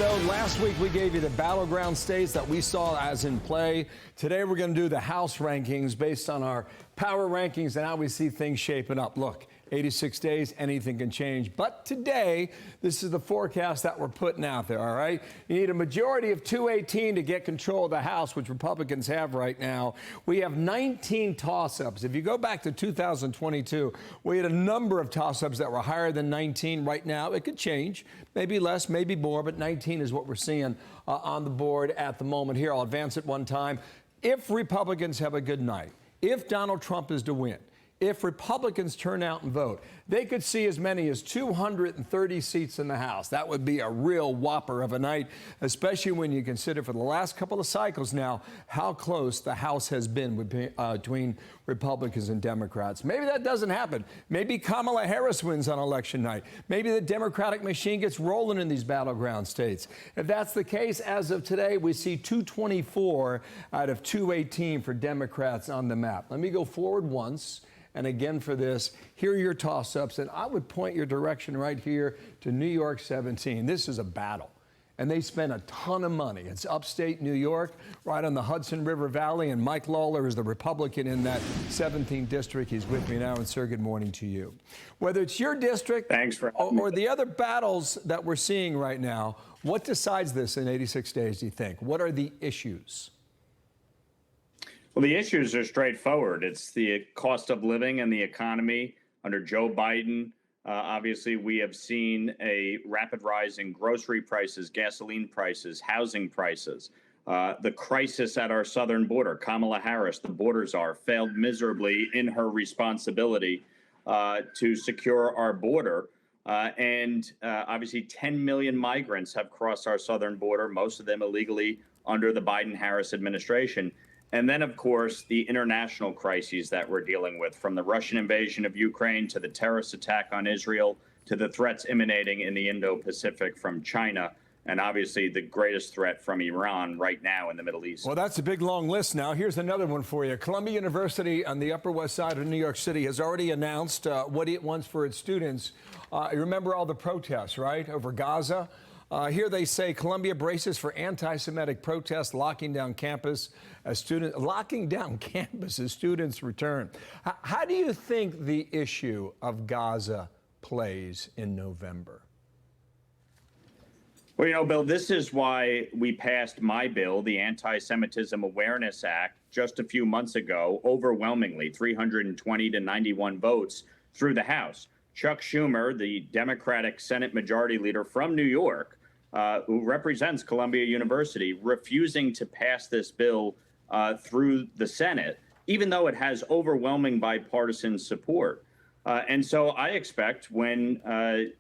though. Last week we gave you the battleground states that we saw as in play. Today we're going to do the House rankings based on our power rankings and how we see things shaping up. Look, 86 days, anything can change. But today, this is the forecast that we're putting out there, all right? You need a majority of 218 to get control of the House, which Republicans have right now. We have 19 toss-ups. If you go back to 2022, we had a number of toss-ups that were higher than 19. Right now, it could change. Maybe less, maybe more, but 19 is what we're seeing on the board at the moment here. I'll advance it one time. If Republicans have a good night, if Donald Trump is to win, if Republicans turn out and vote, they could see as many as 230 seats in the House. That would be a real whopper of a night, especially when you consider for the last couple of cycles now how close the House has been between Republicans and Democrats. Maybe that doesn't happen. Maybe Kamala Harris wins on election night. Maybe the Democratic machine gets rolling in these battleground states. If that's the case, as of today, we see 224 out of 218 for Democrats on the map. Let me go forward once. And again for this, here are your toss-ups, and I would point your direction right here to New York 17. This is a battle, and they spend a ton of money. It's upstate New York, right on the Hudson River Valley, and Mike Lawler is the Republican in that 17th district. He's with me now, and sir, good morning to you. Whether it's your district or the other battles that we're seeing right now, what decides this in 86 days, do you think? What are the issues? Well, the issues are straightforward. It's the cost of living and the economy under Joe Biden. Obviously, we have seen a rapid rise in grocery prices, gasoline prices, housing prices. The crisis at our southern border. Kamala Harris, the border czar, failed miserably in her responsibility to secure our border. Obviously, 10 million migrants have crossed our southern border, most of them illegally under the Biden-Harris administration. And then, of course, the international crises that we're dealing with, from the Russian invasion of Ukraine to the terrorist attack on Israel to the threats emanating in the Indo-Pacific from China, and obviously the greatest threat from Iran right now in the Middle East. Well, that's a big, long list now. Here's another one for you. Columbia University on the Upper West Side of New York City has already announced what it wants for its students. You remember all the protests, right, over Gaza? Here they say Columbia braces for anti-Semitic protests, locking down campus as students return. How do you think the issue of Gaza plays in November? Well, you know, Bill, this is why we passed my bill, the Anti-Semitism Awareness Act, just a few months ago, overwhelmingly, 320 to 91 votes through the House. Chuck Schumer, the Democratic Senate Majority Leader from New York, who represents Columbia University, refusing to pass this bill through the Senate, even though it has overwhelming bipartisan support. And so I expect when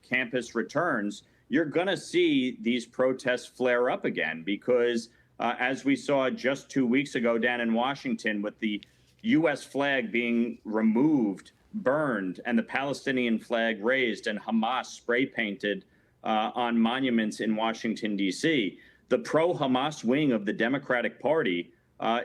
campus returns, you're going to see these protests flare up again, because as we saw just 2 weeks ago down in Washington with the U.S. flag being removed, burned, and the Palestinian flag raised and Hamas spray painted on monuments in Washington, D.C., the pro-Hamas wing of the Democratic Party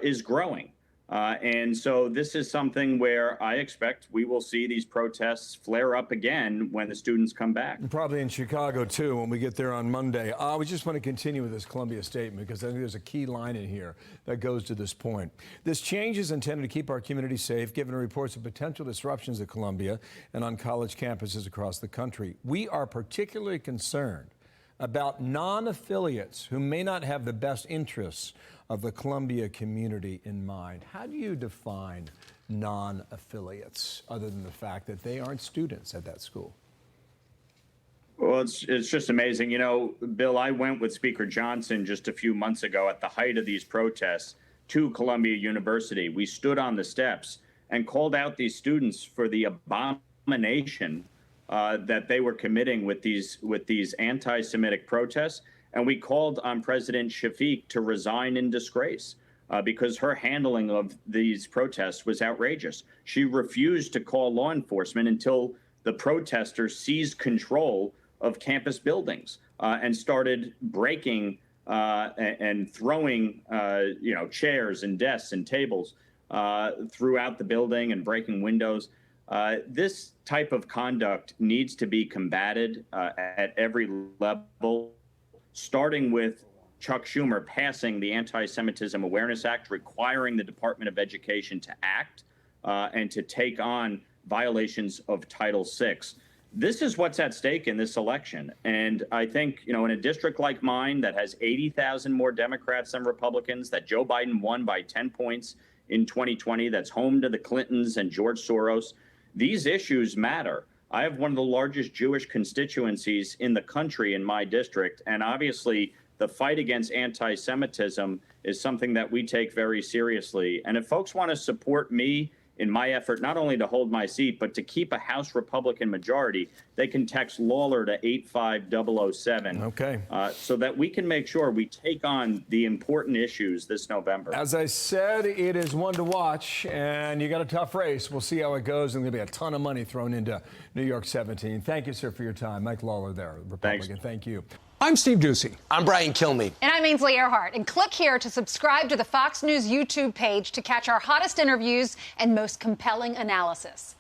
is growing. And so this is something where I expect we will see these protests flare up again when the students come back. Probably in Chicago, too, when we get there on Monday. We just want to continue with this Columbia statement, because I think there's a key line in here that goes to this point. This change is intended to keep our community safe, given reports of potential disruptions at Columbia and on college campuses across the country. We are particularly concerned about non-affiliates who may not have the best interests of the Columbia community in mind. How do you define non-affiliates, other than the fact that they aren't students at that school? Well, it's just amazing. You know, Bill, I went with Speaker Johnson just a few months ago at the height of these protests to Columbia University. We stood on the steps and called out these students for the abomination that they were committing with these anti-Semitic protests. And we called on President Shafiq to resign in disgrace because her handling of these protests was outrageous. She refused to call law enforcement until the protesters seized control of campus buildings and started breaking and throwing, chairs and desks and tables throughout the building and breaking windows. This type of conduct needs to be combated at every level. starting with Chuck Schumer passing the Anti-Semitism Awareness Act, requiring the Department of Education to act and to take on violations of Title VI. This is what's at stake in this election. And I think, in a district like mine that has 80,000 more Democrats than Republicans, that Joe Biden won by 10 points in 2020, that's home to the Clintons and George Soros, these issues matter. I have one of the largest Jewish constituencies in the country in my district, and obviously the fight against anti-Semitism is something that we take very seriously. And if folks want to support me in my effort not only to hold my seat, but to keep a House Republican majority, they can text Lawler to 85007. Okay. So that we can make sure we take on the important issues this November. As I said, it is one to watch, and you got a tough race. We'll see how it goes, and there'll be a ton of money thrown into New York 17. Thank you, sir, for your time. Mike Lawler there, Republican. Thanks. Thank you. I'm Steve Ducey. I'm Brian Kilmeade. And I'm Ainsley Earhart. And click here to subscribe to the Fox News YouTube page to catch our hottest interviews and most compelling analysis.